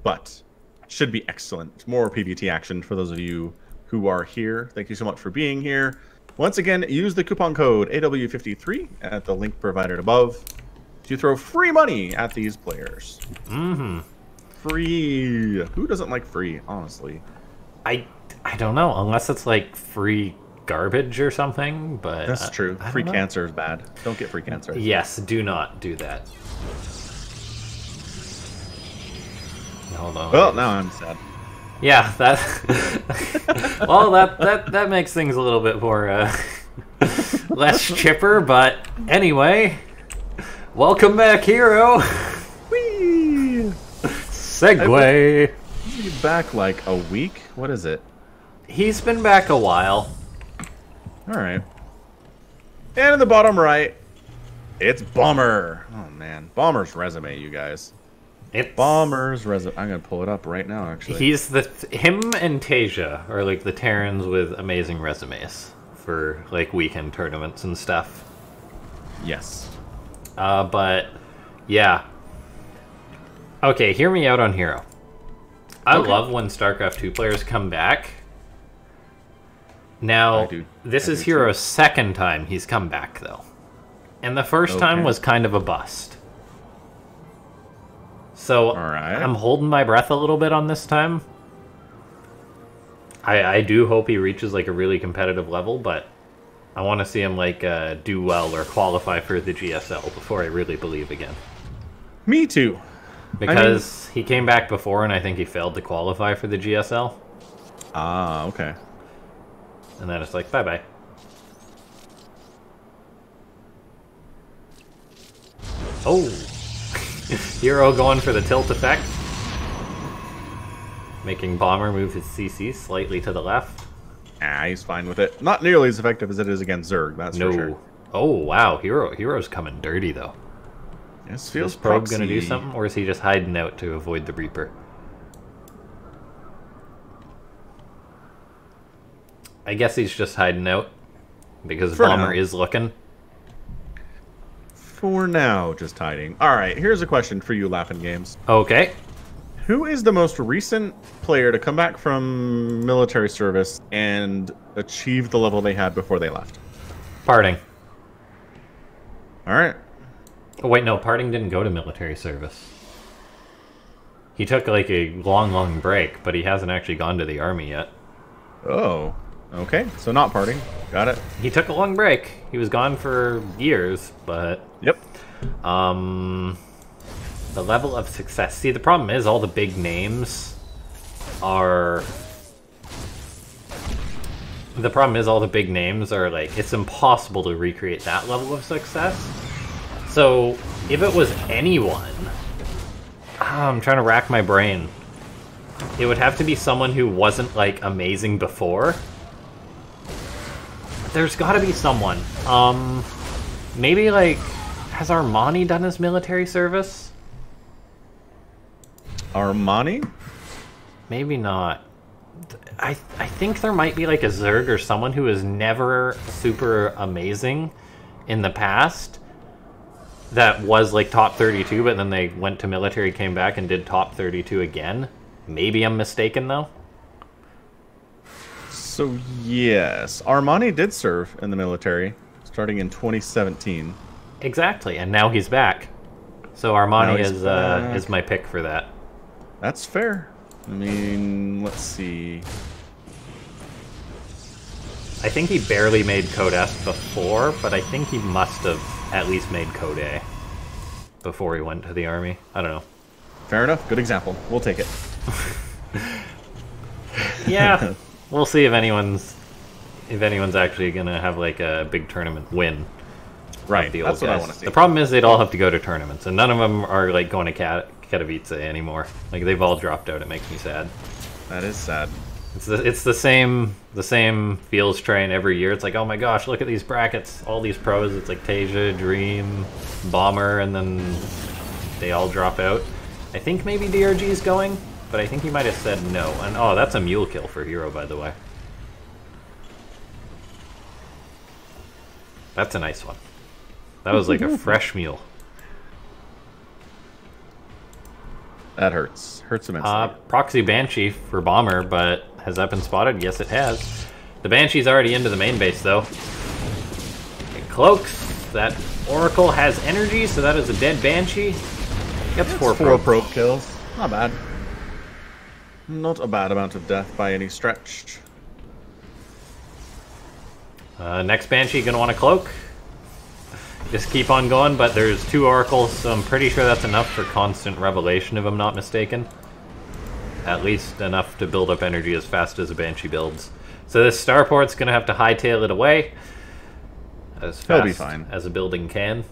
but should be excellent. More PvT action for those of you who are here. Thank you so much for being here. Once again, use the coupon code AW53 at the link provided above to throw free money at these players. Mm-hmm. Free. Who doesn't like free, honestly? I don't know, unless it's like free garbage or something, but... That's true. Free cancer is bad. Don't get free cancer. Yes, do not do that. Hold on. Well, now I'm sad. Yeah, that... well, that makes things a little bit more, less chipper, but anyway... Welcome back, HerO! Whee! Segway! He's back like a week? What is it? He's been back a while. Alright. And in the bottom right, it's Bomber. Oh, man. Bomber's resume, you guys. It's... Bomber's resume. I'm going to pull it up right now, actually. He's the... Him and Tasia are like the Terrans with amazing resumes for like weekend tournaments and stuff. Yes. But, yeah. Okay, hear me out on HerO. I love when StarCraft 2 players come back. Now, this is HerO's second time he's come back, though. And the first time was kind of a bust. So, I'm holding my breath a little bit on this time. I do hope he reaches, like, a really competitive level, but I want to see him, like, do well or qualify for the GSL before I really believe again. Me too. Because he came back before, and I think he failed to qualify for the GSL. Ah, okay. And then it's like, bye-bye. Oh! HerO going for the tilt effect. Making Bomber move his CC slightly to the left. Ah, he's fine with it. Not nearly as effective as it is against Zerg, that's for sure. Oh, wow. HerO's coming dirty, though. Yes, feels is this probe going to do something, or is he just hiding out to avoid the Reaper? I guess he's just hiding out, because Bomber is looking. For now, just hiding. Alright, here's a question for you, LaughNgamez. Okay. Who is the most recent player to come back from military service and achieve the level they had before they left? Parting. Alright. Oh, wait, no, Parting didn't go to military service. He took, like, a long break, but he hasn't actually gone to the army yet. Oh. Okay, so not Parting. Got it. He took a long break. He was gone for years, but... Yep. The level of success. See, the problem is all the big names are... The problem is all the big names are, like, it's impossible to recreate that level of success. So, if it was anyone... I'm trying to rack my brain. It would have to be someone who wasn't, like, amazing before. There's gotta be someone. Maybe, like... Has Armani done his military service? Armani? Maybe not. I think there might be like a Zerg or someone who is never super amazing in the past that was like top 32, but then they went to military, came back, and did top 32 again. Maybe I'm mistaken, though. So, yes. Armani did serve in the military, starting in 2017. Exactly, and now he's back. So Armani is my pick for that. That's fair. I mean, let's see. I think he barely made Code S before, but I think he must have at least made Code A before he went to the army. I don't know. Fair enough. Good example. We'll take it. Yeah, we'll see if anyone's actually gonna have like a big tournament win. Right. The old guys. What I want to see. The problem is they'd all have to go to tournaments, and none of them are like going to Katowice anymore. Like they've all dropped out. It makes me sad. That is sad. It's the same feels train every year. It's like, oh my gosh, look at these brackets, all these pros. It's like Tasia, Dream, Bomber, and then they all drop out. I think maybe DRG's going, but I think he might have said no. And oh, that's a mule kill for HerO, by the way. That's a nice one. That was like a fresh mule. That hurts. Hurts immensely. Proxy Banshee for Bomber, but has that been spotted? Yes, it has. The Banshee's already into the main base, though. It cloaks. That Oracle has energy, so that is a dead Banshee. Gets four probe kills. Not bad. Not a bad amount of death by any stretch. Next Banshee gonna want to cloak. Just keep on going, but there's 2 Oracles, so I'm pretty sure that's enough for constant Revelation, if I'm not mistaken. At least enough to build up energy as fast as a Banshee builds. So this Starport's gonna have to hightail it away as fast as a building can.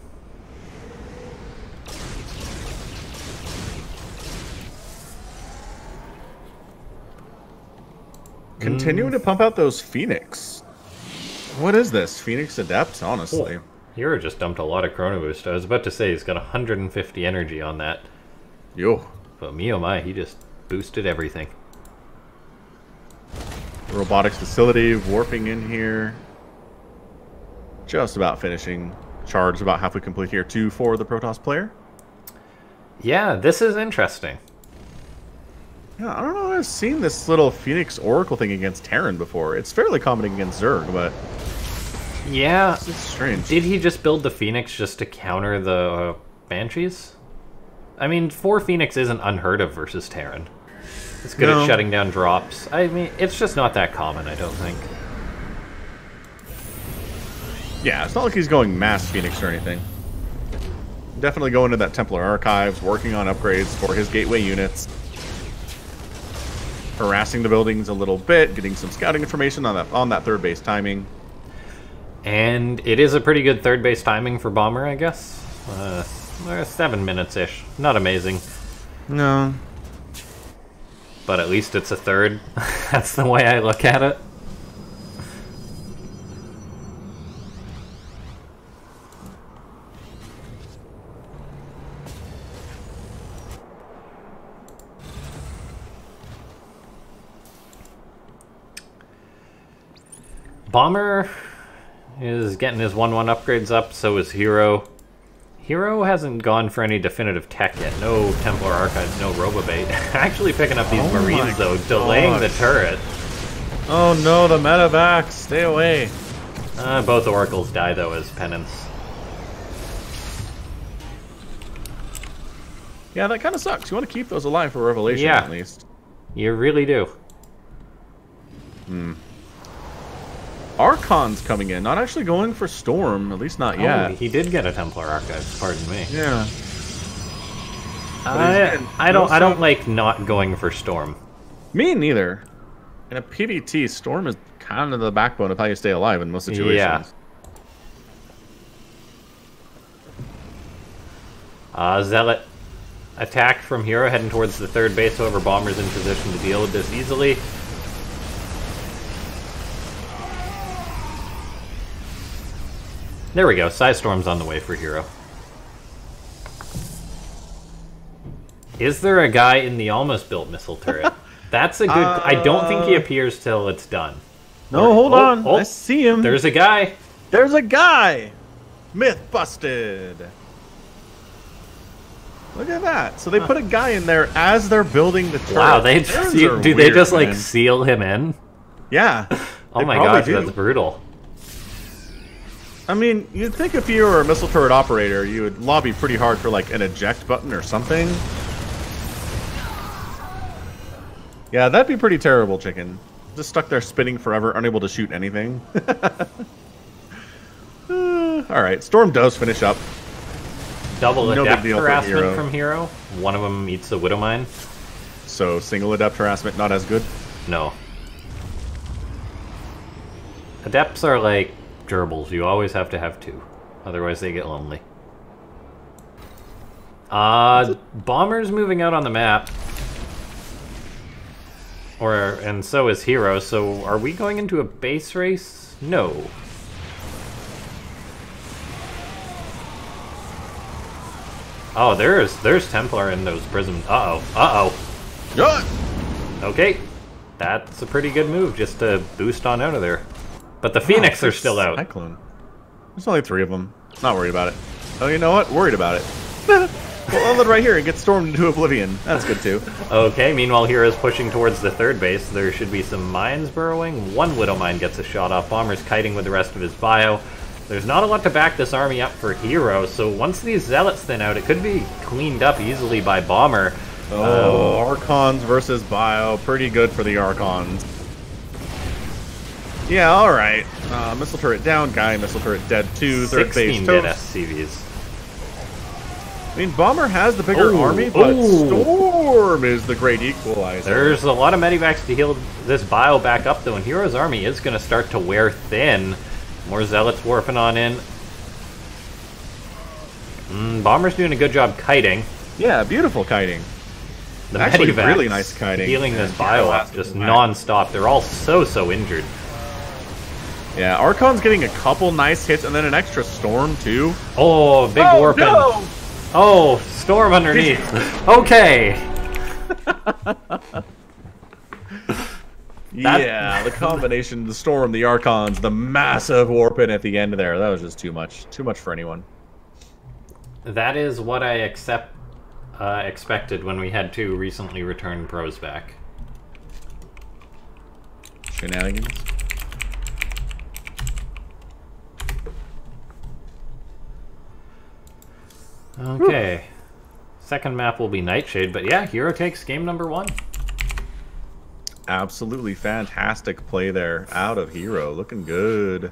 Continuing to pump out those Phoenix. What is this? Phoenix Adept, honestly. HerO just dumped a lot of Chrono Boost. I was about to say he's got 150 energy on that. Yo. But me oh my, he just boosted everything. Robotics facility, warping in here. Just about finishing. Charge about halfway complete here too for the Protoss player. Yeah, this is interesting. Yeah, I don't know if I've seen this little Phoenix Oracle thing against Terran before. It's fairly common against Zerg, but... Yeah. It's strange. Did he just build the Phoenix just to counter the Banshees? I mean, 4 Phoenix isn't unheard of versus Terran. It's good at shutting down drops. I mean, it's just not that common, I don't think. Yeah, it's not like he's going mass Phoenix or anything. Definitely going to that Templar Archives, working on upgrades for his gateway units. Harassing the buildings a little bit, getting some scouting information on that third base timing. And it is a pretty good third base timing for Bomber, I guess. 7 minutes-ish. Not amazing. No. But at least it's a third. That's the way I look at it. Bomber is getting his 1-1 upgrades up, so is HerO. HerO hasn't gone for any definitive tech yet. No Templar Archives, no Robobait. Actually picking up these Marines, though, delaying the turret. Oh no, the medevacs! Stay away! Both Oracles die, though, as penance. Yeah, that kind of sucks. You want to keep those alive for Revelation, at least. You really do. Archon's coming in, not actually going for Storm, at least not yet. He did get a Templar Archive, pardon me. Yeah. I don't like not going for Storm. Me neither. In a PvT, Storm is kind of the backbone of how you stay alive in most situations. Yeah. Zealot attack from HerO heading towards the third base, however Bomber's in position to deal with this easily. There we go. Psystorm's on the way for HerO. Is there a guy in the almost built missile turret? That's a good... I don't think he appears till it's done. No, hold on. I see him. There's a guy. There's a guy. Myth busted. Look at that. So they put a guy in there as they're building the turret. Wow, they just like seal him in? Yeah. Oh my gosh, that's brutal. I mean, you'd think if you were a missile turret operator, you would lobby pretty hard for, like, an eject button or something. Yeah, that'd be pretty terrible, chicken. Just stuck there spinning forever, unable to shoot anything. Alright, Storm does finish up. Double adept harassment from HerO. One of them eats the Widowmine. So, single adept harassment, not as good? No. Adepts are like gerbils. You always have to have 2. Otherwise they get lonely. Bomber's moving out on the map. And so is HerO. So are we going into a base race? No. Oh, there's Templar in those prisms. Uh-oh. Okay. That's a pretty good move just to boost on out of there. But the Phoenix are still out. Cyclone. There's only 3 of them. Not worried about it. Oh, you know what? Worried about it. Well, right here, it gets stormed into oblivion. That's good too. Okay, meanwhile HerO's pushing towards the third base. There should be some mines burrowing. One Widow Mine gets a shot off. Bomber's kiting with the rest of his bio. There's not a lot to back this army up for HerO, so once these Zealots thin out, it could be cleaned up easily by Bomber. Oh, Archons versus bio. Pretty good for the Archons. Yeah, alright. Missile turret down, guy, missile turret dead too, third base 16 toast. dead SCVs. I mean, Bomber has the bigger army, but Storm is the great equalizer. There's a lot of medivacs to heal this bio back up, though, and HerO's army is going to start to wear thin. More Zealots warping on in. Bomber's doing a good job kiting. Yeah, beautiful kiting. The Actually, medivacs really nice kiting. Healing this bio up just non-stop. They're all so injured. Yeah, Archon's getting a couple nice hits, and then an extra Storm, too. Oh, big warping. No! Oh, Storm underneath. Okay. Yeah, the combination, the Storm, the Archons, the massive warping at the end there. That was just too much. Too much for anyone. That is what I expected when we had 2 recently returned pros back. Shenanigans. Okay. Second map will be Nightshade, but yeah, HerO takes game number 1. Absolutely fantastic play there out of HerO. Looking good. Going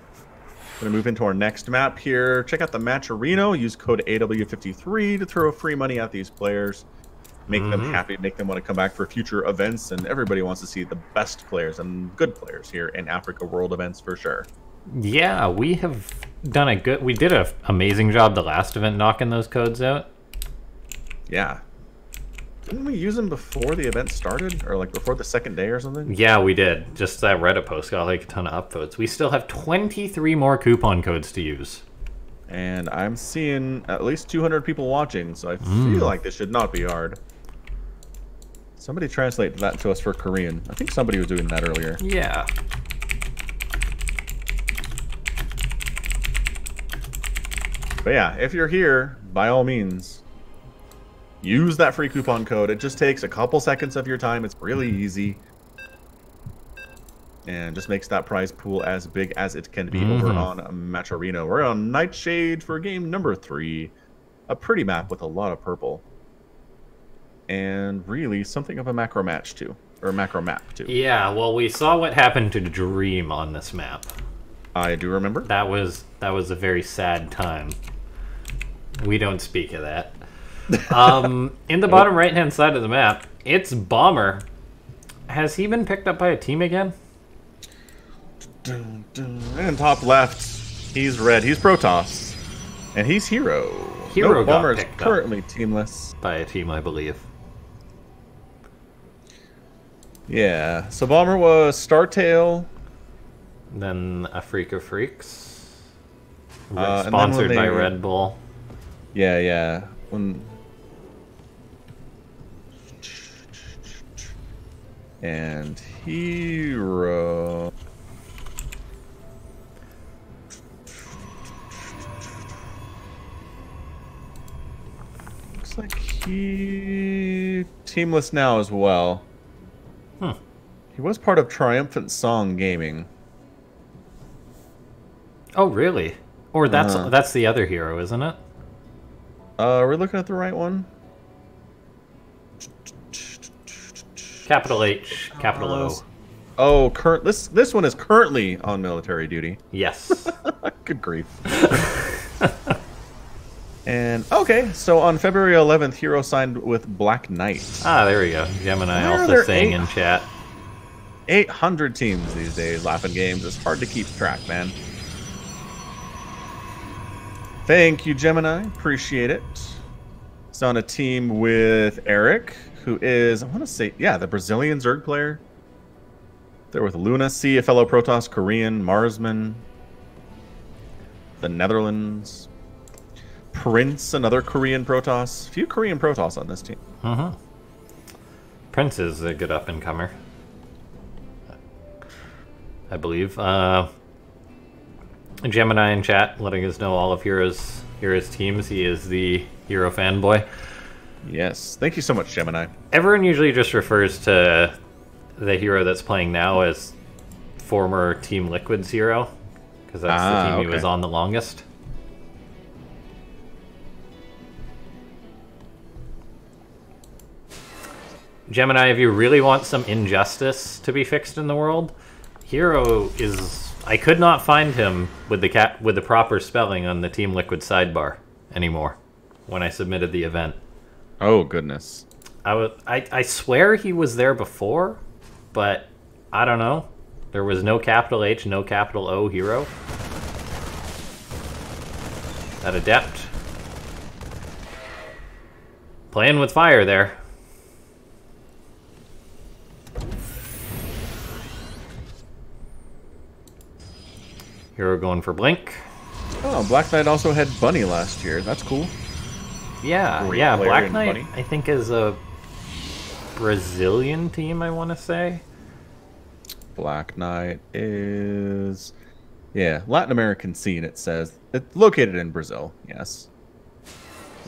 to move into our next map here. Check out the Matcherino. Use code AW53 to throw free money at these players. Make them happy, make them want to come back for future events, and everybody wants to see the best players and good players here in Afreeca World events for sure. Yeah, we have done a good... We did an amazing job the last event knocking those codes out. Yeah. Didn't we use them before the event started? Or like before the second day or something? Yeah, we did. Just that Reddit post got like a ton of upvotes. We still have 23 more coupon codes to use. And I'm seeing at least 200 people watching, so I feel like this should not be hard. Somebody translate that to us for Korean. I think somebody was doing that earlier. Yeah. But yeah, if you're here, by all means, use that free coupon code. It just takes a couple seconds of your time. It's really easy. And just makes that prize pool as big as it can be over on Matcherino. We're on Nightshade for game number 3. A pretty map with a lot of purple. And really something of a macro match too. Or macro map too. Yeah, well, we saw what happened to Dream on this map. I do remember. That was a very sad time. We don't speak of that. In the bottom right-hand side of the map, it's Bomber. Has he been picked up by a team again? And top left, he's red. He's Protoss. And he's HerO. HerO Bomber is picked currently teamless. By a team, I believe. Yeah. So Bomber was Startail. Then Afreeca Freaks. Sponsored by Red Bull. Yeah, yeah. And HerO. Looks like he teamless now as well. He was part of Triumphant Song Gaming. Oh, really? Or that's the other HerO, isn't it? Are we looking at the right one? Capital H, capital O. Oh, this one is currently on military duty. Yes. Good grief. And okay, so on February 11th, HerO signed with Black Knight. Ah, there we go. Gemini also saying in chat. 800 teams these days, LaughNgamez. It's hard to keep track, man. Thank you, Gemini. Appreciate it. It's on a team with Eric, who is, I want to say, yeah, the Brazilian Zerg player. They're with Luna C, a fellow Protoss, Korean, Marsman, the Netherlands, Prince, another Korean Protoss. A few Korean Protoss on this team. Prince is a good up-and-comer, I believe. Gemini in chat letting us know all of HerO's teams. He is the HerO fanboy. Yes. Thank you so much, Gemini. Everyone usually just refers to the hero that's playing now as former Team Liquid's hero, because that's the team he was on the longest. Gemini, if you really want some injustice to be fixed in the world, HerO is... I could not find him with the proper spelling on the Team Liquid sidebar anymore when I submitted the event. Oh, goodness. I swear he was there before, but I don't know. There was no capital H, no capital O HerO. That Adept. Playing with fire there. HerO going for Blink. Oh, Black Knight also had Bunny last year. That's cool. Yeah, Black Knight, I think, is a Brazilian team, I want to say. Black Knight is... yeah, Latin American scene, it says. It's located in Brazil, yes.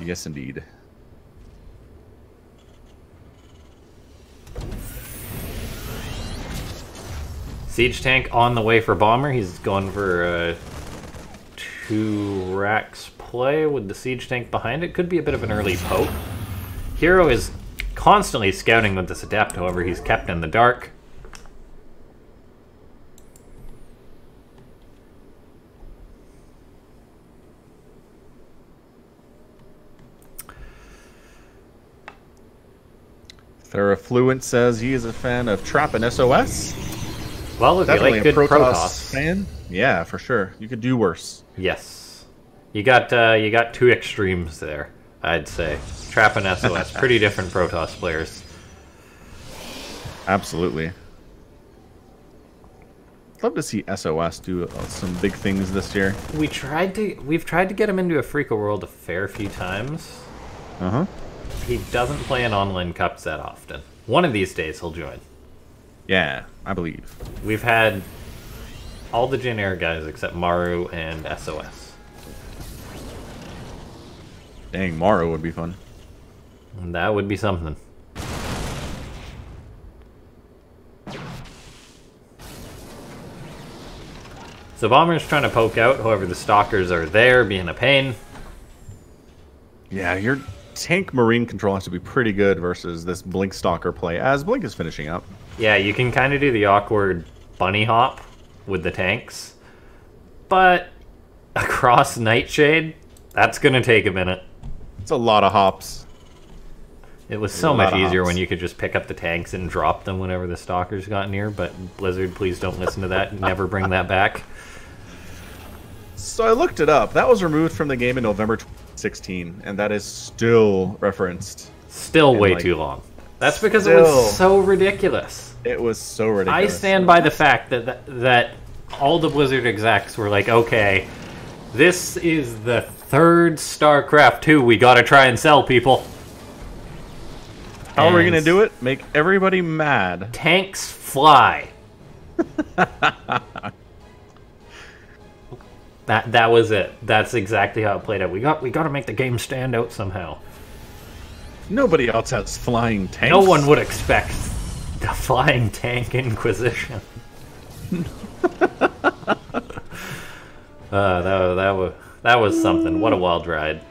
Yes, indeed. Siege Tank on the way for Bomber. He's going for a 2 racks play with the Siege Tank behind it. Could be a bit of an early poke. HerO is constantly scouting with this Adept, however, he's kept in the dark. Therafluent says he is a fan of Trap and SOS. Well, if definitely you like good Protoss fan, yeah, for sure. You could do worse. Yes, you got 2 extremes there. I'd say Trap and SOS, pretty different Protoss players. Absolutely. Love to see SOS do some big things this year. We've tried to get him into Afreeca World a fair few times. He doesn't play in online cups that often. One of these days he'll join. Yeah, I believe. We've had all the Jin Air guys except Maru and SOS. Dang, Maru would be fun. And that would be something. So Bomber's trying to poke out, however the Stalkers are there, being a pain. Yeah, your tank marine control has to be pretty good versus this Blink Stalker play, as Blink is finishing up. Yeah, you can kind of do the awkward bunny hop with the tanks, but across Nightshade, that's going to take a minute. It's a lot of hops. It was so much easier when you could just pick up the tanks and drop them whenever the Stalkers got near, but Blizzard, please don't listen to that. Never bring that back. So I looked it up. That was removed from the game in November 2016, and that is still referenced. Still way too long. That's because it was so ridiculous. It was so ridiculous. I stand by the fact that all the Blizzard execs were like, okay, this is the 3rd StarCraft 2 we gotta try and sell people. How are we gonna do it? Make everybody mad. Tanks fly. That was it. That's exactly how it played out. We got to make the game stand out somehow. Nobody else has flying tanks. No one would expect the flying tank Inquisition. That was something. What a wild ride.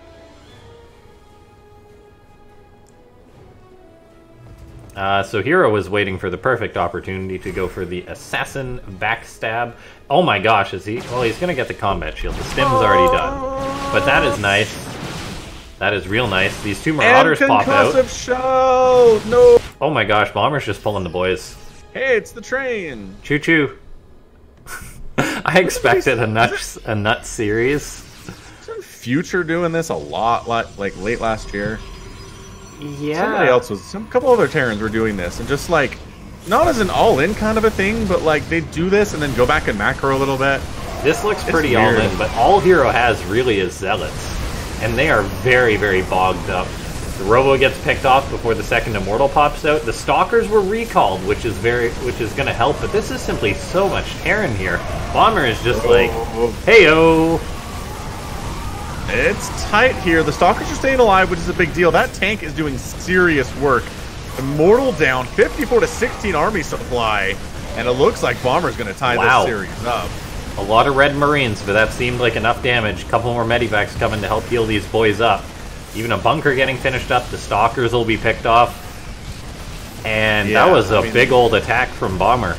So HerO was waiting for the perfect opportunity to go for the Assassin Backstab. Oh my gosh, is he? Well, he's going to get the Combat Shield. The stim's already done. But that is nice. That is real nice. These 2 Marauders pop out. Show! No! Oh my gosh, Bomber's just pulling the boys. Hey, it's the train! Choo-choo. I expected a nuts series. Isn't Future doing this a lot, like late last year? Yeah. Somebody else was, a couple other Terrans were doing this, and just like, not as an all-in kind of a thing, but like they do this and then go back and macro a little bit. This looks pretty all-in, but all HerO has really is Zealots, and they are very, very bogged up. The Robo gets picked off before the 2nd Immortal pops out. The Stalkers were recalled, which is going to help, but this is simply so much Terran here. Bomber is just like, hey-o! It's tight here. The Stalkers are staying alive, which is a big deal. That tank is doing serious work. Immortal down, 54 to 16 army supply, and it looks like Bomber's going to tie this series up. A lot of red Marines, but that seemed like enough damage. A couple more medivacs coming to help heal these boys up. Even a bunker getting finished up. The Stalkers will be picked off. And that was a big old attack from Bomber.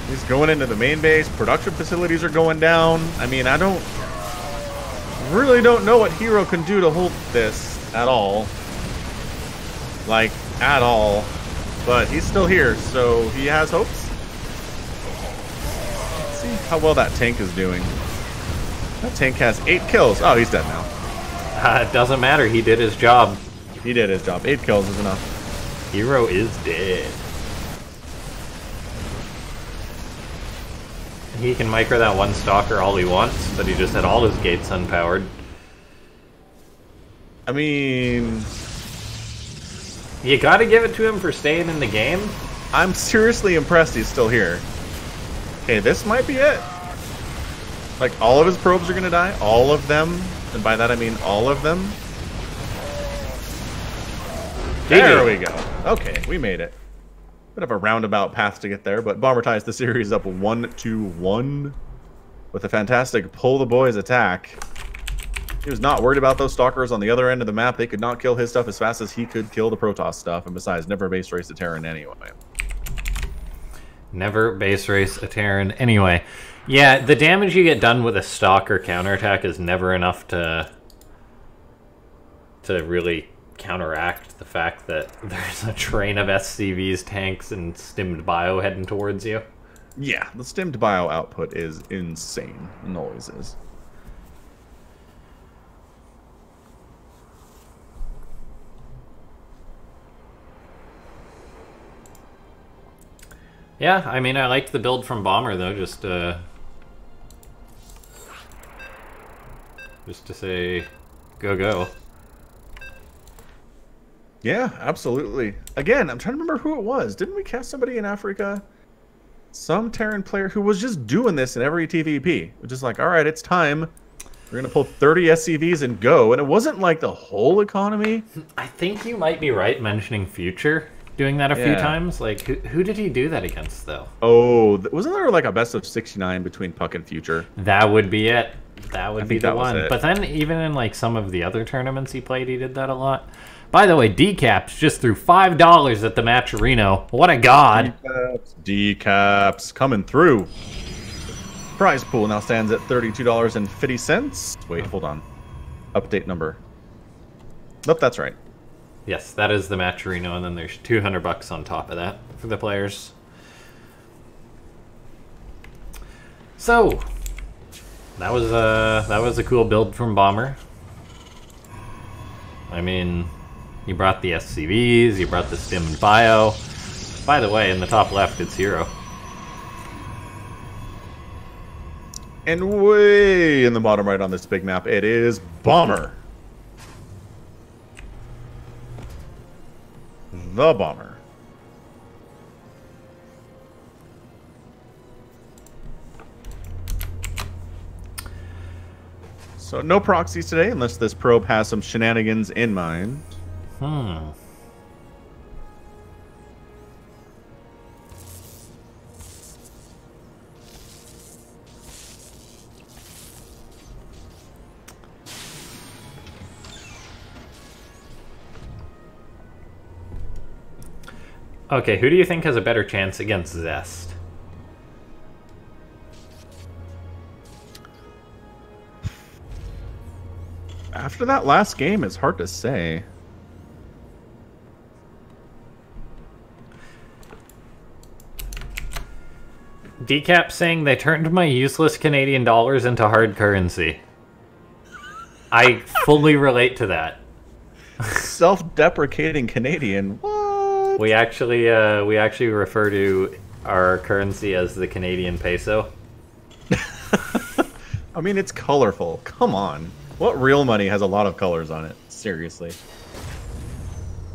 He's going into the main base. Production facilities are going down. I mean, I really don't know what HerO can do to hold this at all. Like, at all. But he's still here, so he has hopes. Let's see how well that tank is doing. That tank has 8 kills. Oh, he's dead now. It doesn't matter. He did his job. He did his job. 8 kills is enough. HerO is dead. He can micro that one Stalker all he wants, but he just had all his gates unpowered. I mean... You gotta give it to him for staying in the game. I'm seriously impressed he's still here. Okay, this might be it. Like, all of his probes are gonna die. All of them. And by that I mean all of them. There we go. Okay, we made it. Bit of a roundabout path to get there, but Bomber ties the series up 1-1 with a fantastic pull the boys attack. He was not worried about those Stalkers on the other end of the map. They could not kill his stuff as fast as he could kill the Protoss stuff, and besides, never base race a Terran anyway. Never base race a Terran anyway. Yeah, the damage you get done with a Stalker counterattack is never enough to really counteract the fact that there's a train of SCVs, tanks, and stimmed bio heading towards you. Yeah, the stimmed bio output is insane. It always is. Yeah, I mean, I liked the build from Bomber, though, just to say, go. Yeah, absolutely. Again, I'm trying to remember who it was. Didn't we cast somebody in Afreeca? Some Terran player who was just doing this in every TvP. We're just like, all right, it's time. We're going to pull 30 SCVs and go. And it wasn't like the whole economy. I think you might be right mentioning Future doing that a few times. Like, who did he do that against, though? Oh, wasn't there like a best of 69 between Puck and Future? That would be it. That would be the one. But then even in like some of the other tournaments he played, he did that a lot. By the way, Decaps just threw $5 at the Matcherino. What a god. Decaps coming through. Prize pool now stands at $32.50. Wait, hold on. Update number. Nope, that's right. Yes, that is the Matcherino, and then there's $200 on top of that for the players. So, that was a cool build from Bomber. I mean, you brought the SCVs, you brought the stimmed bio. By the way, in the top left, it's HerO. And way in the bottom right on this big map, it is Bomber. The Bomber. So no proxies today, unless this probe has some shenanigans in mind. Okay, who do you think has a better chance against Zest? After that last game, it's hard to say. Decap saying they turned my useless Canadian dollars into hard currency. I fully relate to that. Self-deprecating Canadian. What? We actually refer to our currency as the Canadian peso. I mean, it's colorful. Come on. What real money has a lot of colors on it? Seriously.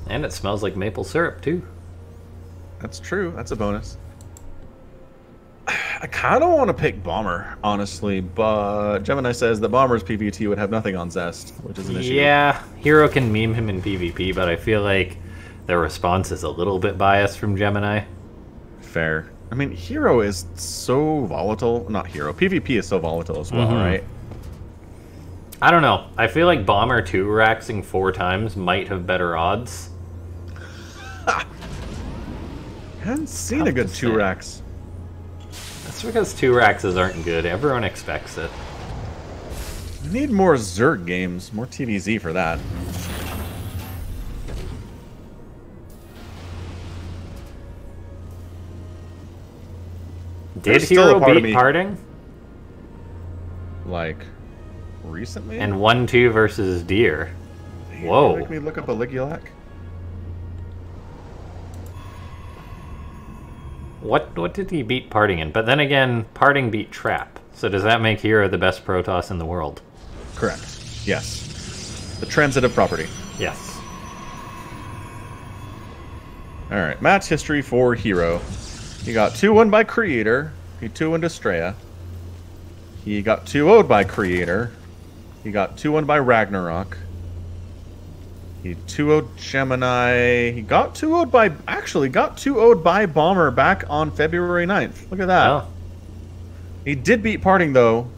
And it smells like maple syrup, too. That's true. That's a bonus. I kind of want to pick Bomber, honestly, but Gemini says that Bomber's PvT would have nothing on Zest, which is an issue. Yeah, HerO can meme him in PvP, but I feel like the response is a little bit biased from Gemini. Fair. I mean, HerO is so volatile. Not HerO. PvP is so volatile as well, right? I don't know. I feel like Bomber 2-raxing 4 times might have better odds. I haven't seen a good 2-rax. That's because 2-raxes aren't good. Everyone expects it. We need more Zerg games. More TVZ for that. Did HerO beat Parting? Like, recently? And 1-2 versus Deer. Whoa. Make me look up a Ligulac. What did he beat Parting in? But then again, Parting beat Trap. So does that make HerO the best Protoss in the world? Correct. Yes. The transitive property. Yes. Alright, match history for HerO. He got 2-1 by Creator. He 2-1'd Estrella. He got 2-0'd by Creator. He got 2-1 by Ragnarok. He 2-0'd Gemini. He got 2-0'd by... Actually, got 2-0'd by Bomber back on February 9th. Look at that. Oh. He did beat Parting, though,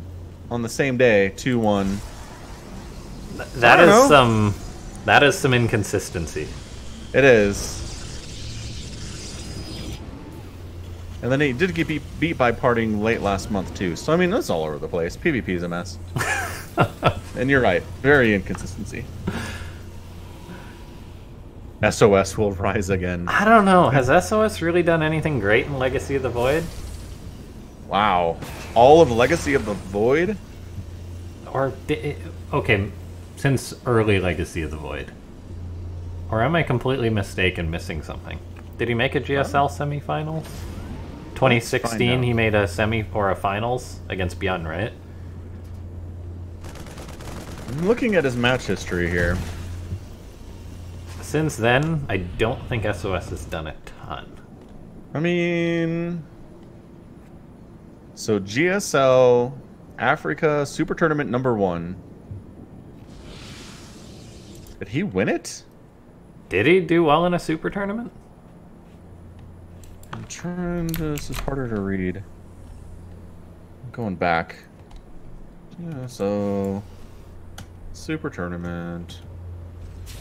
on the same day, 2-1. That is some inconsistency. It is. And then he did get beat by Parting late last month, too. So, I mean, that's all over the place. PvP is a mess. And you're right. Very inconsistency. SOS will rise again. I don't know. Has SOS really done anything great in Legacy of the Void? Wow. All of Legacy of the Void? Or, okay, since early Legacy of the Void. Or am I completely mistaken, missing something? Did he make a GSL semifinals? 2016, he made a semi or a finals against Beyond, right? I'm looking at his match history here. Since then, I don't think SOS has done a ton. I mean... So, GSL, Afreeca, Super Tournament #1. Did he win it? Did he do well in a Super Tournament? I'm trying to... This is harder to read. I'm going back. Yeah, so... Super Tournament...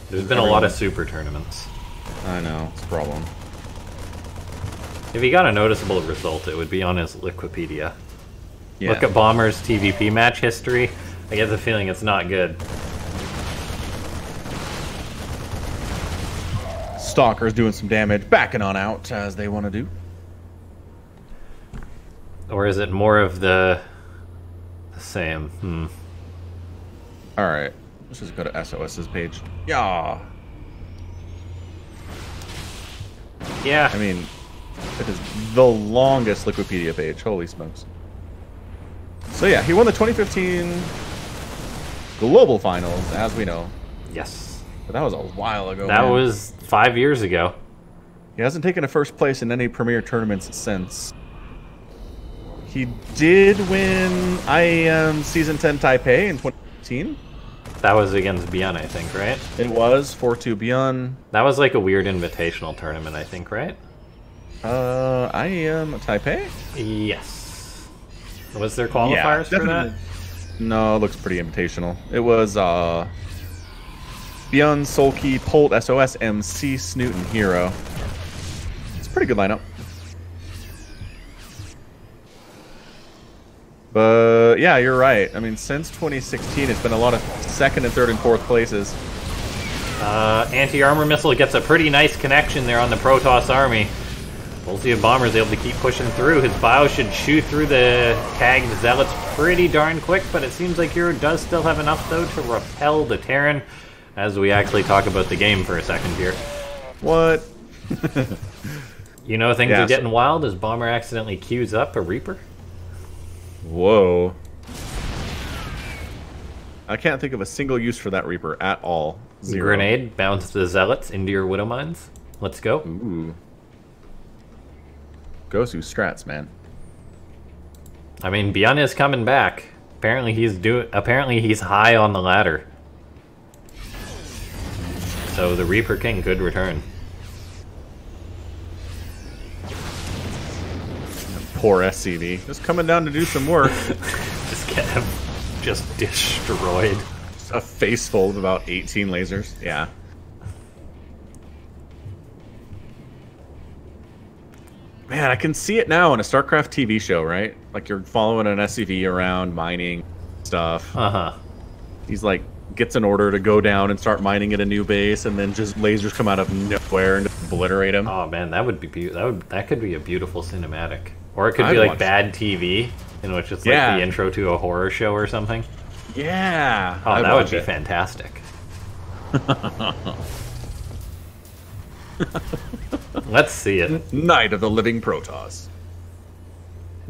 There's been a lot of Super Tournaments. I know, it's a problem. If he got a noticeable result, it would be on his Wikipedia. Yeah. Look at Bomber's TvP match history. I get the feeling it's not good. Stalker's doing some damage, backing on out, as they want to do. Or is it more of the same? Alright. Let's just go to SOS's page. Yeah. Yeah. I mean, it is the longest Wikipedia page. Holy smokes. So yeah, he won the 2015 Global Finals, as we know. Yes. But that was a while ago. That was 5 years ago. He hasn't taken a first place in any Premier tournaments since. He did win IAM Season 10 Taipei in 2015. That was against Beyond, I think, right? It was 4-2 Beyond. That was like a weird invitational tournament, I think, right? IAM Taipei? Yes. Was there qualifiers for that? No, it looks pretty invitational. It was Beyond, Sulky, Polt, SOS, MC, Snoot, and HerO. It's a pretty good lineup. But yeah, you're right. I mean, since 2016, it's been a lot of second and third and fourth places. Anti-armor missile gets a pretty nice connection there on the Protoss army. We'll see if Bomber's able to keep pushing through. His bio should shoot through the tagged Zealots pretty darn quick, but it seems like HerO does still have enough, though, to repel the Terran, as we actually talk about the game for a second here. What? You know things are getting wild as Bomber accidentally queues up a Reaper? Whoa. I can't think of a single use for that Reaper at all. Zero. Grenade, bounce the Zealots into your Widow Mines. Let's go. Ooh. Goes through strats, man. I mean, Bian is coming back. Apparently he's high on the ladder. So the Reaper King could return. Poor SCV. Just coming down to do some work. Just get him just destroyed. Just a face full of about 18 lasers. Yeah. Man, I can see it now in a Starcraft TV show, right? Like you're following an SCV around, mining stuff. Uh-huh. He's like, gets an order to go down and start mining at a new base, and then just lasers come out of nowhere and obliterate him. Oh man, that would be that could be a beautiful cinematic. Or it could be like bad TV, in which it's like the intro to a horror show or something. Yeah. Oh, that would be fantastic. Let's see it. Night of the Living Protoss.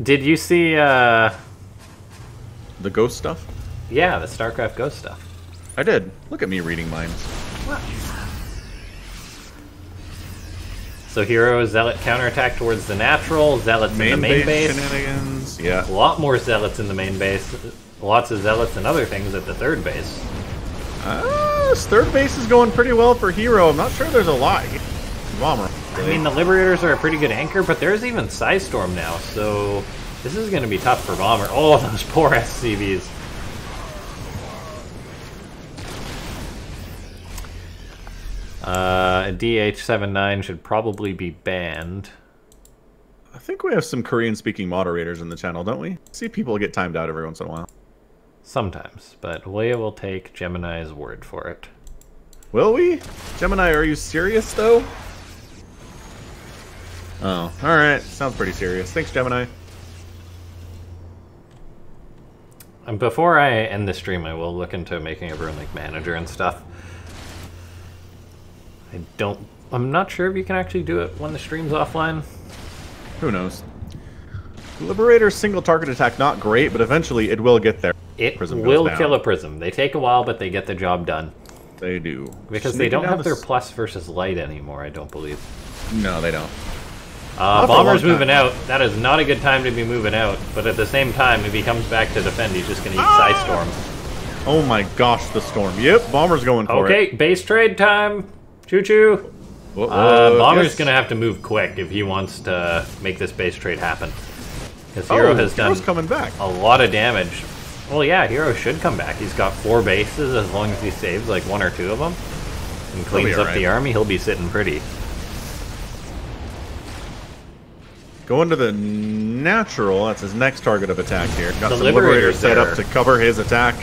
Did you see the ghost stuff? Yeah, the StarCraft ghost stuff. I did. Look at me reading minds. What? So HerO Zealot counterattack towards the natural, Zealots in the main base. Shenanigans. Yeah. A lot more Zealots in the main base. Lots of Zealots and other things at the third base. This third base is going pretty well for HerO. I'm not sure there's a lot. Bomber. I mean, the Liberators are a pretty good anchor, but there's even Psystorm now, so this is going to be tough for Bomber. Oh, those poor SCVs. DH79 should probably be banned. I think we have some Korean-speaking moderators in the channel, don't we? See people get timed out every once in a while. Sometimes, but Leia will take Gemini's word for it. Will we? Gemini, are you serious, though? Oh, alright. Sounds pretty serious. Thanks, Gemini. And before I end the stream, I will look into making a Rune Link manager and stuff. I'm not sure if you can actually do it when the stream's offline. Who knows? Liberator's single target attack, not great, but eventually it will get there. It will kill a Prism. They take a while, but they get the job done. They do. Because they don't have their plus versus light anymore, I don't believe. No, they don't. Bomber's moving out. That is not a good time to be moving out, but at the same time, if he comes back to defend, he's just going to eat Psystorm. Oh my gosh, the Storm. Yep, Bomber's going for it. Okay, base trade time. Choo-choo. Bomber's going to have to move quick if he wants to make this base trade happen. Because HerO has done coming back. A lot of damage. Well, yeah, HerO should come back. He's got 4 bases. As long as he saves like 1 or 2 of them and cleans up the army, he'll be sitting pretty. Going to the natural. That's his next target of attack here. Got some Liberators set up to cover his attack.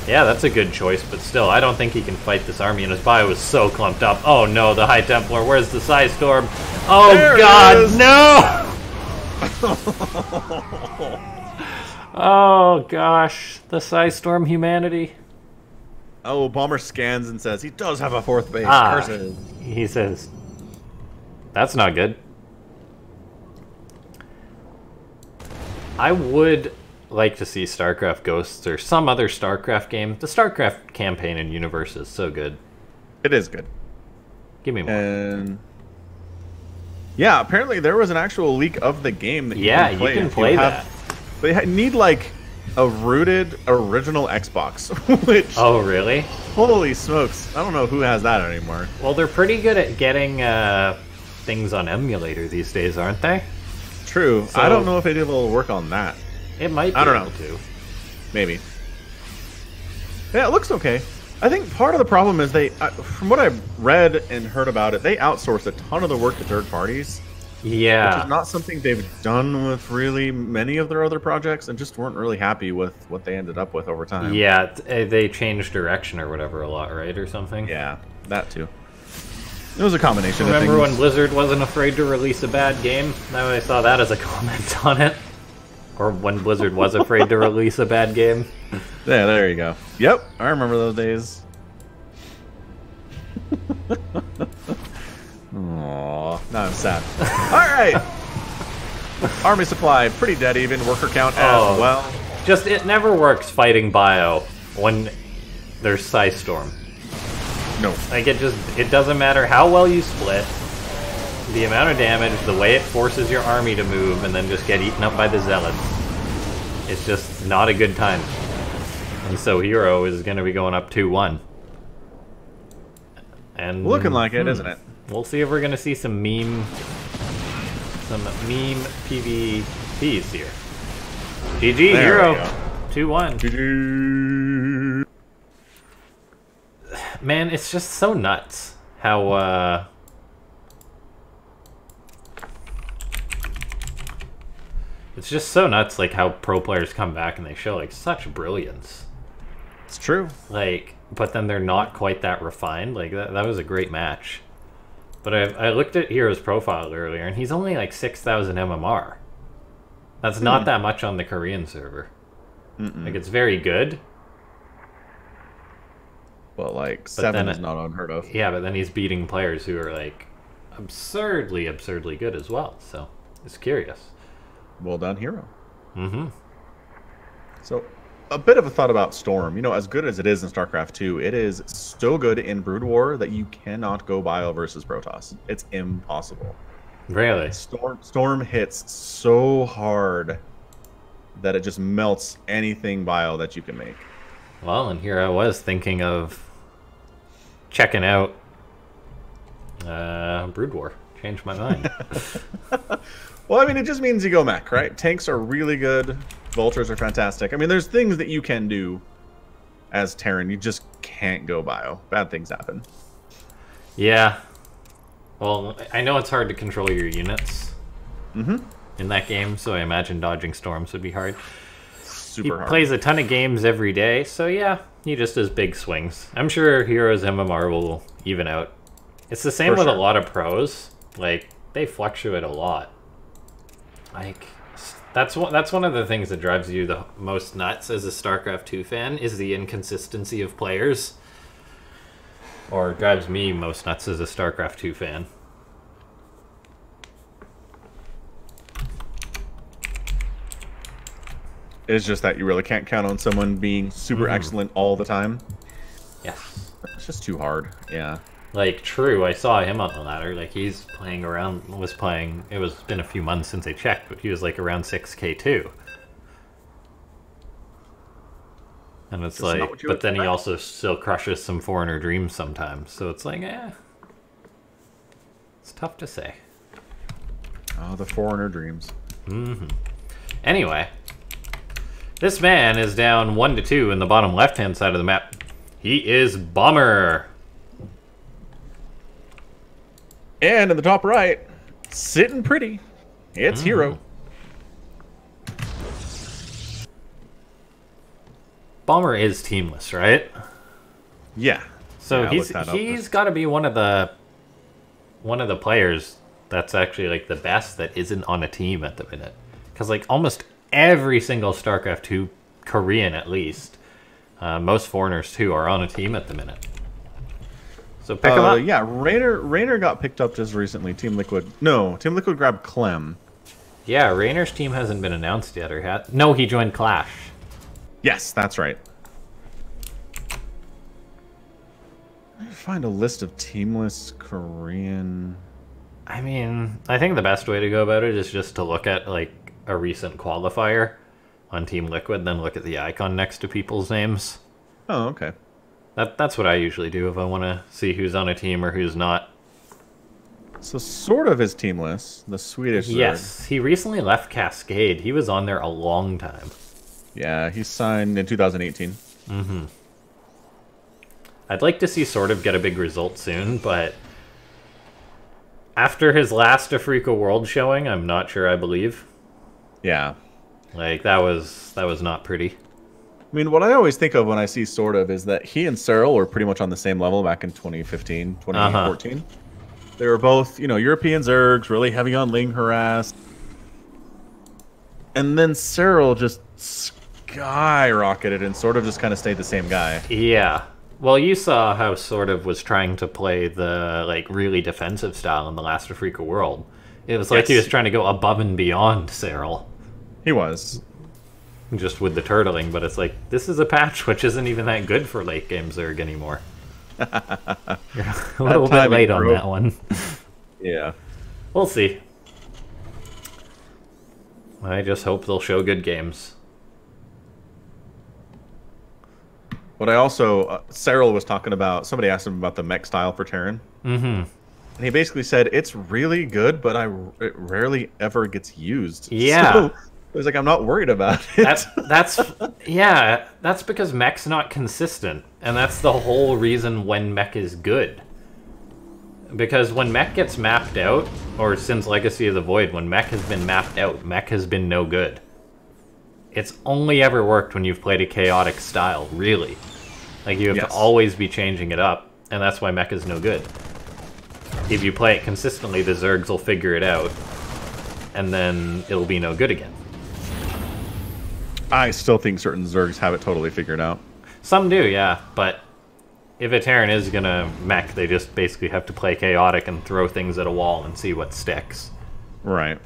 Yeah, that's a good choice, but still, I don't think he can fight this army, and his bio is so clumped up. Oh no, the High Templar, where's the Psystorm? Oh there god, no! Oh gosh, the Psystorm humanity. Oh, Bomber scans and says he does have a 4th base. Curses. He says, that's not good. I would like to see StarCraft Ghosts or some other StarCraft game. The StarCraft campaign and universe is so good. It is good. Give me more. And yeah, apparently there was an actual leak of the game that you can play that. They need like a rooted original Xbox. Which, oh really? Holy smokes! I don't know who has that anymore. Well, they're pretty good at getting things on emulator these days, aren't they? True. So, I don't know if they'd be able to work on that. It might be able to. Maybe. Yeah, it looks okay. I think part of the problem is they, from what I've read and heard about it, they outsource a ton of the work to third parties. Yeah. Which is not something they've done with really many of their other projects and just weren't really happy with what they ended up with over time. Yeah, they changed direction or whatever a lot, right? Or something? Yeah, that too. It was a combination Remember of things. when Blizzard wasn't afraid to release a bad game? I saw that as a comment on it. Or when Blizzard was afraid to release a bad game. Yeah, there you go. Yep, I remember those days. Aww, now I'm sad. Alright! Army supply, pretty dead even. Worker count as well. Just, it never works fighting bio when there's Psystorm. No. Like, it doesn't matter how well you split, the amount of damage, the way it forces your army to move and then just get eaten up by the Zealots. It's just not a good time. And so HerO is going to be going up 2-1. And looking like it, isn't it? We'll see if we're going to see some meme PvPs here. GG, HerO. 2-1. GG. Man, it's just so nuts how it's just so nuts like how pro players come back and they show like such brilliance. It's true. Like, but then they're not quite that refined. Like that was a great match. But I looked at HerO's profile earlier and he's only like 6,000 MMR. That's not that much on the Korean server. Like it's very good. Well, like 7 is not unheard of. Yeah, but then he's beating players who are like absurdly good as well. So it's curious. Well done, HerO. So, a bit of a thought about Storm. You know, as good as it is in StarCraft 2, it is so good in Brood War that you cannot go Bio versus Protoss. It's impossible. Really? Storm hits so hard that it just melts anything Bio that you can make. Well, and here I was thinking of checking out Brood War. Changed my mind. Well, I mean, it just means you go mech, right? Tanks are really good. Vultures are fantastic. I mean, there's things that you can do as Terran. You just can't go Bio. Bad things happen. Yeah. Well, I know it's hard to control your units in that game, so I imagine dodging storms would be hard. Super hard. He plays a ton of games every day, so yeah, he just does big swings. I'm sure HerO's MMR will even out. It's the same with a lot of pros. Like, they fluctuate a lot. Like, that's one of the things that drives you the most nuts as a StarCraft 2 fan, is the inconsistency of players. Or drives me most nuts as a StarCraft 2 fan. It's just that you really can't count on someone being super excellent all the time. Yes. It's just too hard. Yeah. Like, True, I saw him on the ladder. Like, he's playing around, it was been a few months since I checked, but he was like around 6k too. And it's like, but then he also still crushes some Foreigner Dreams sometimes. So it's like, it's tough to say. Oh, the Foreigner Dreams. Anyway, this man is down 1-2 in the bottom left-hand side of the map. He is Bomber. And in the top right, sitting pretty, it's HerO. Bomber is teamless, right? Yeah. So yeah, he's got to be one of the players that's actually like the best that isn't on a team at the minute. Because like almost every single StarCraft 2 Korean, at least, most foreigners too, are on a team at the minute. So pick him up. Yeah, Raynor got picked up just recently. Team Liquid grabbed Clem. Yeah, Raynor's team hasn't been announced yet, or no, he joined Clash. Yes, that's right. I find a list of teamless Korean. I mean, I think the best way to go about it is just to look at like a recent qualifier on Team Liquid, then look at the icon next to people's names. Oh, okay. That's what I usually do if I want to see who's on a team or who's not. So sort of is teamless, the Swedish Yes, he recently left Cascade. He was on there a long time. Yeah, he signed in 2018. I'd like to see sort of get a big result soon, but after his last Afreeca World showing, I'm not sure I believe. Yeah. Like, that was not pretty. I mean, what I always think of when I see sort of is that he and Cyril were pretty much on the same level back in 2015, 2014. They were both, you know, European Zergs, really heavy on Ling harass. And then Cyril just skyrocketed and sort of just kind of stayed the same guy. Yeah. Well, you saw how sort of was trying to play the, like, really defensive style in the last Afreeca World. It was like he was trying to go above and beyond Cyril. He was. Just with the turtling, but it's like, this is a patch which isn't even that good for late game Zerg anymore. You're a little bit late on that one. Yeah. We'll see. I just hope they'll show good games. What I also, Cyril was talking about, somebody asked him about the mech style for Terran. Mm-hmm. And he basically said, it's really good, but it rarely ever gets used. Yeah. So, it was like, I'm not worried about it. That's because mech's not consistent. And that's the whole reason when mech is good. Because when mech gets mapped out, or since Legacy of the Void, when mech has been mapped out, mech has been no good. It's only ever worked when you've played a chaotic style, really. Like, you have to always be changing it up, and that's why mech is no good. If you play it consistently, the Zergs will figure it out, and then it'll be no good again. I still think certain Zergs have it totally figured out. Some do, yeah, but if a Terran is gonna mech, they just basically have to play chaotic and throw things at a wall and see what sticks. Right.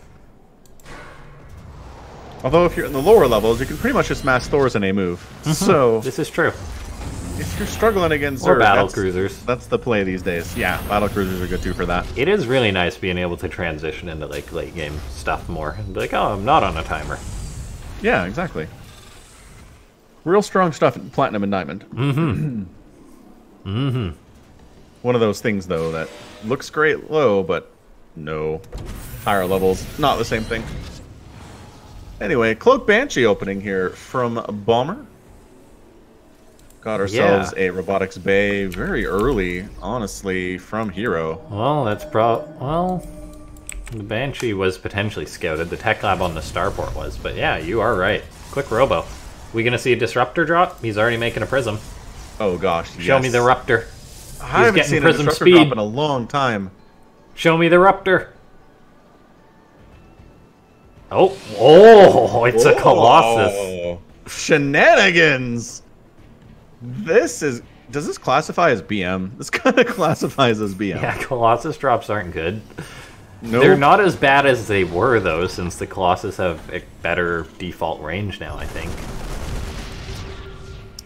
Although if you're in the lower levels, you can pretty much just mass Thors in a move. So this is true. If you're struggling against Zerg, battle cruisers, that's the play these days. Yeah, battle cruisers are good too for that. It is really nice being able to transition into like late game stuff more and be like, oh, I'm not on a timer. Yeah, exactly. Real strong stuff in Platinum and Diamond. One of those things though that looks great low, but no. Higher levels, not the same thing. Anyway, Cloak Banshee opening here from Bomber. Got ourselves a Robotics Bay very early, honestly, from HerO. Well, that's well, the Banshee was potentially scouted. The tech lab on the starport was, but yeah, you are right. Quick robo. We gonna see a disruptor drop? He's already making a prism. Oh gosh, Show me the Ruptor. I haven't seen a disruptor drop in a long time. Show me the Ruptor. Oh, it's a Colossus. Shenanigans! This is... Does this classify as BM? This kind of classifies as BM. Yeah, Colossus drops aren't good. Nope. They're not as bad as they were, though, since the Colossus have a better default range now, I think.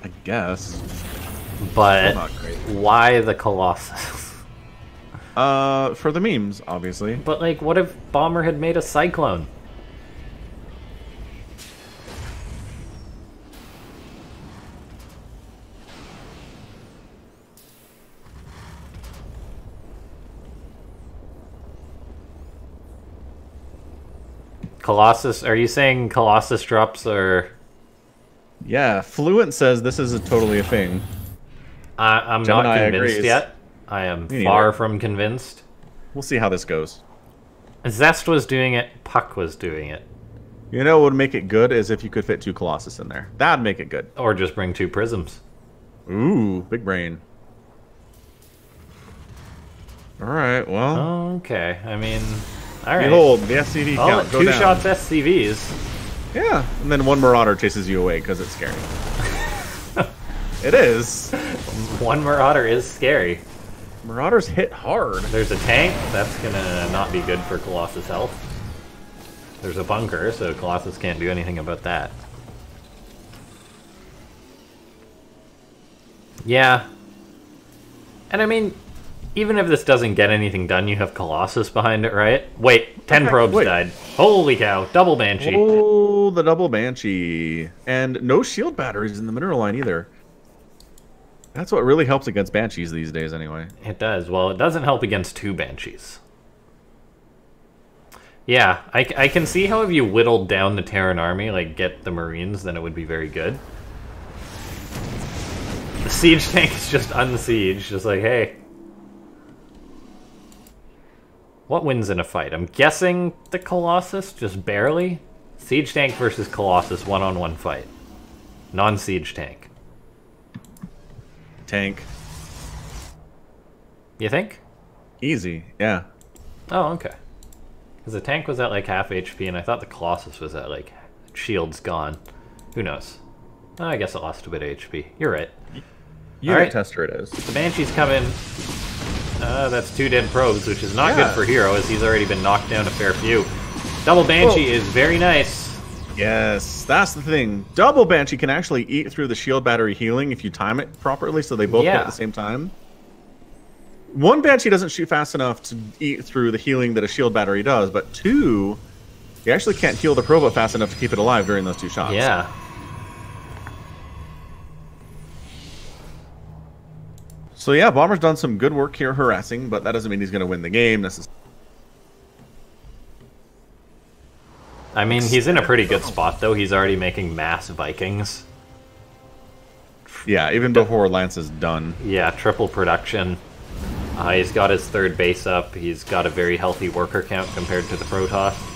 I guess. But why the Colossus? For the memes, obviously. But, like, what if Bomber had made a Cyclone? Colossus, are you saying Colossus drops are... Yeah, Fluent says this is totally a thing. I'm not convinced yet. I am far from convinced. We'll see how this goes. Zest was doing it, Puck was doing it. You know what would make it good is if you could fit 2 Colossus in there. That'd make it good. Or just bring 2 Prisms. Ooh, big brain. Alright, well... Okay, I mean... Alright. Behold, the SCV count go 2 down. shots SCVs. Yeah, and then 1 Marauder chases you away because it's scary. It is. 1 Marauder is scary. Marauders hit hard. There's a tank. That's gonna not be good for Colossus health. There's a bunker, so Colossus can't do anything about that. Yeah. And I mean, even if this doesn't get anything done, you have Colossus behind it, right? Wait, 10 probes died. Holy cow, double Banshee. Oh, the double Banshee. And no shield batteries in the mineral line either. That's what really helps against Banshees these days anyway. It does. Well, it doesn't help against 2 Banshees. Yeah, I can see how if you whittled down the Terran army, like get the Marines, then it would be very good. The siege tank is just unsieged, just like, hey. What wins in a fight? I'm guessing the Colossus, just barely. Siege tank versus Colossus, one-on-one fight. Non-siege tank. Tank. You think? Easy, yeah. Oh, okay. Because the tank was at like half HP, and I thought the Colossus was at like shields gone. Who knows? Oh, I guess it lost a bit of HP. You're right. Unit tester it is. The Banshee's coming. That's 2 dead probes, which is not good for HerO, as he's already been knocked down a fair few. Double Banshee is very nice. Yes, that's the thing. Double Banshee can actually eat through the shield battery healing if you time it properly, so they both hit at the same time. 1 Banshee doesn't shoot fast enough to eat through the healing that a shield battery does, but 2, you actually can't heal the probe fast enough to keep it alive during those 2 shots. Yeah. So yeah, Bomber's done some good work here harassing, but that doesn't mean he's going to win the game necessarily. I mean, he's in a pretty good spot, though. He's already making mass Vikings. Yeah, even before Lance is done. Yeah, triple production. He's got his third base up. He's got a very healthy worker count compared to the Protoss.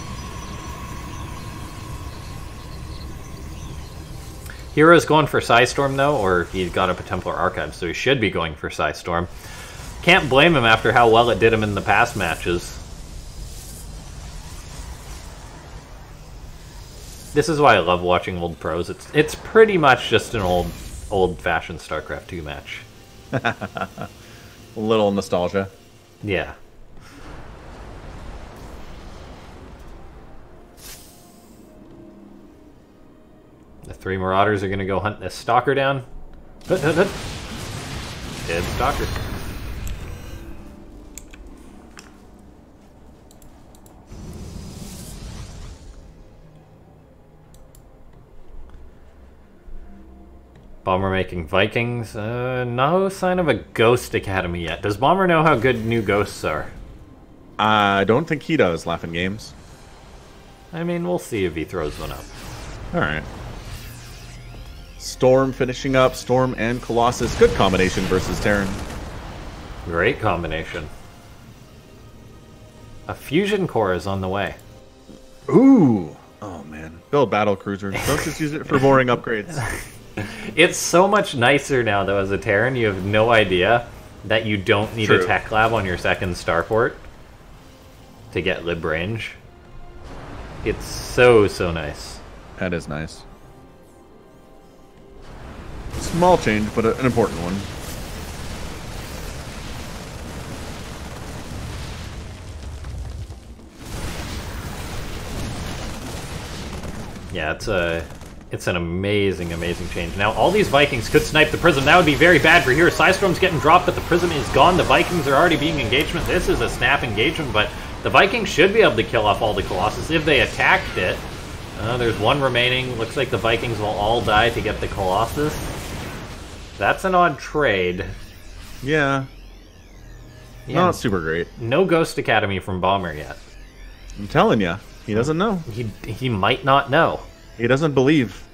HerO's going for Psystorm, though, or he's got up a Templar Archive, so he should be going for Psystorm. Can't blame him after how well it did him in the past matches. This is why I love watching old pros. It's pretty much just an old-fashioned StarCraft 2 match. A little nostalgia. Yeah. The 3 Marauders are going to go hunt this Stalker down. Dead Stalker. Bomber making Vikings. No sign of a Ghost Academy yet. Does Bomber know how good new Ghosts are? I don't think he does, LaughNgamez. I mean, we'll see if he throws one up. Alright. Storm finishing up. Storm and Colossus. Good combination versus Terran. Great combination. A fusion core is on the way. Ooh! Oh man. Build battle cruisers. Don't just use it for boring upgrades. It's so much nicer now, though, as a Terran. You have no idea that you don't need a tech lab on your second starport to get lib range. It's so nice. That is nice. Small change, but an important one. Yeah, it's an amazing change. Now, all these Vikings could snipe the Prism. That would be very bad for here. Psystorm's getting dropped, but the Prism is gone. The Vikings are already being engagement. This is a snap engagement, but the Vikings should be able to kill off all the Colossus if they attacked it. There's one remaining. Looks like the Vikings will all die to get the Colossus. That's an odd trade. Yeah. Not super great. No Ghost Academy from Bomber yet. I'm telling you, he doesn't know. He might not know. He doesn't believe.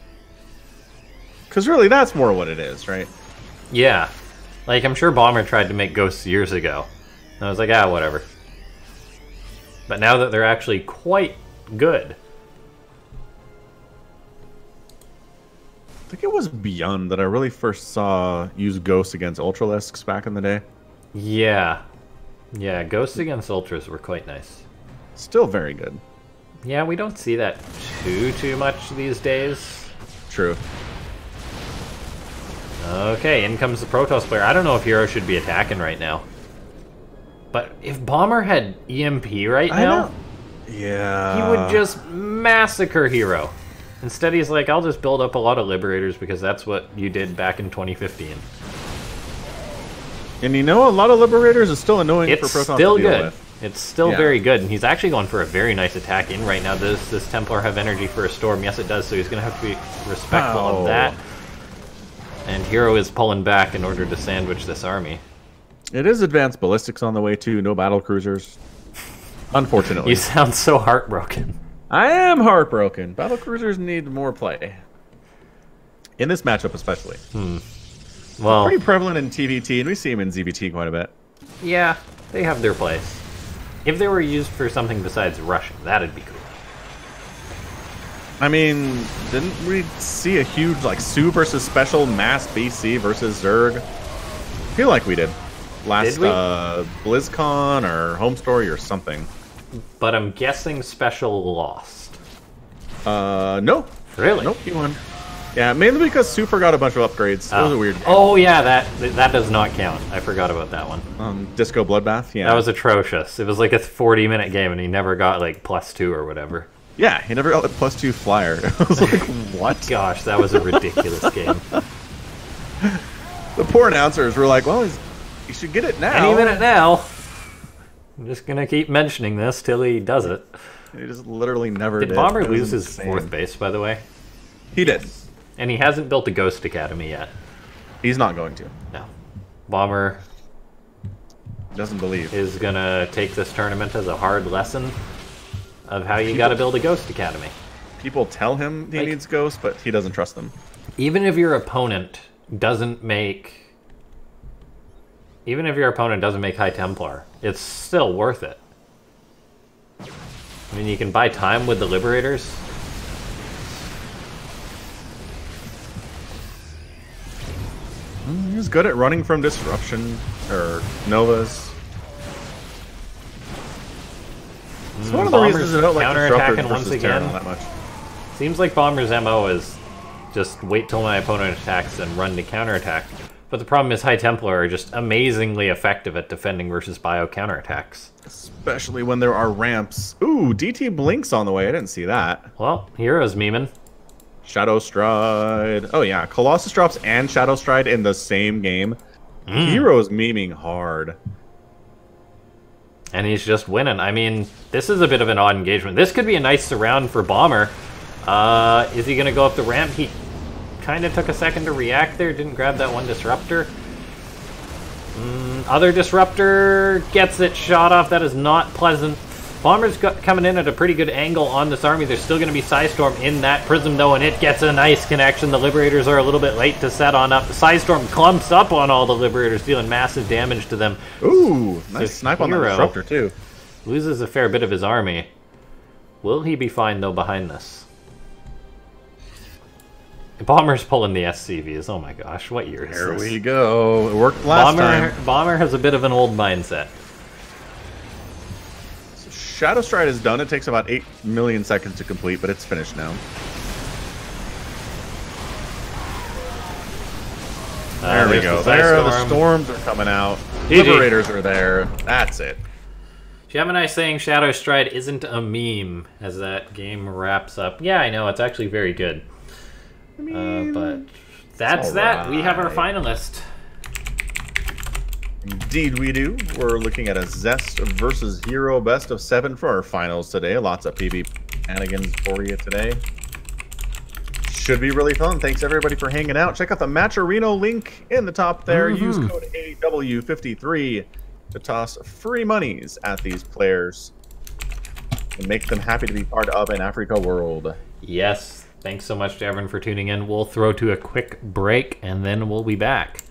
Because really, that's more what it is, right? Yeah. Like, I'm sure Bomber tried to make Ghosts years ago. And I was like, whatever. But now that they're actually quite good. I think it was Beyond that I really first saw use Ghosts against Ultralisks back in the day. Yeah. Yeah, Ghosts against Ultras were quite nice. Still very good. Yeah, we don't see that too much these days. True. Okay, in comes the Protoss player. I don't know if HerO should be attacking right now. But if Bomber had EMP right now, yeah, he would just massacre HerO. Instead, he's like, I'll just build up a lot of Liberators because that's what you did back in 2015. And you know, a lot of Liberators is still annoying for Protoss still to deal good. with. It's still very good, and he's actually going for a very nice attack in right now. Does this Templar have energy for a Storm? Yes, it does, so he's going to have to be respectful of that. And HerO is pulling back in order to sandwich this army. It is advanced ballistics on the way, too. No battle cruisers. Unfortunately. You sound so heartbroken. I am heartbroken. Battle cruisers need more play. In this matchup, especially. Well, pretty prevalent in TvT, and we see them in ZVT quite a bit. Yeah, they have their place. If they were used for something besides rushing, that'd be cool. I mean, didn't we see a huge, like, Sue versus Special mass BC versus Zerg? I feel like we did. Last BlizzCon or Home Story or something. But I'm guessing Special lost. No. Really? Nope, he won. Yeah, mainly because Sue forgot a bunch of upgrades. It was a weird game. Oh, yeah, that does not count. I forgot about that one. Disco Bloodbath, yeah. That was atrocious. It was like a 40-minute game, and he never got, like, +2 or whatever. Yeah, he never got a +2 flyer. I was like, what? Gosh, that was a ridiculous game. The poor announcers were like, well, he should get it now. Any minute now. I'm just going to keep mentioning this till he does it. He just literally never did. Did Bomber lose his 4th base, by the way? He did. And he hasn't built a Ghost Academy yet. He's not going to. No. Bomber doesn't believe is gonna take this tournament as a hard lesson of how you gotta build a Ghost Academy. People tell him he needs Ghost, but he doesn't trust them. Even if your opponent doesn't make High Templar, it's still worth it. I mean, you can buy time with the Liberators. He's good at running from Disruption, or Novas. It's one of the reasons I don't like Disruptors once again. That much. Seems like Bomber's MO is just wait till my opponent attacks and run to counterattack. But the problem is High Templar are just amazingly effective at defending versus bio counterattacks. Especially when there are ramps. Ooh, DT Blinks on the way. I didn't see that. Well, HerO's memeing. Shadow Stride. Oh yeah, Colossus drops and Shadow Stride in the same game. HerO's memeing hard. And he's just winning. I mean, this is a bit of an odd engagement. This could be a nice surround for Bomber. Is he going to go up the ramp? He kind of took a second to react there. Didn't grab that one Disruptor. Other Disruptor gets it shot off. That is not pleasant. Bomber's coming in at a pretty good angle on this army. There's still going to be Psystorm in that Prism, though, and it gets a nice connection. The Liberators are a little bit late to set on up. The Psystorm clumps up on all the Liberators, dealing massive damage to them. Ooh, nice snipe on the Disruptor, too. Loses a fair bit of his army. Will he be fine, though, behind this? Bomber's pulling the SCVs. Oh my gosh, what year is this? Here we go. It worked last time. Bomber has a bit of an old mindset. Shadow Stride is done. It takes about 8 million seconds to complete, but it's finished now. There we go. There, the storms are coming out. Liberators are there. That's it. Gemini saying Shadow Stride isn't a meme as that game wraps up. Yeah, I know. It's actually very good. I mean, but that's that. We have our finalist. Indeed we do. We're looking at a Zest versus HerO best of 7 for our finals today. Lots of PvP shenanigans for you today. Should be really fun. Thanks everybody for hanging out. Check out the Matcherino link in the top there. Use code AW53 to toss free monies at these players and make them happy to be part of an Afreeca world. Yes. Thanks so much to everyone for tuning in. We'll throw to a quick break and then we'll be back.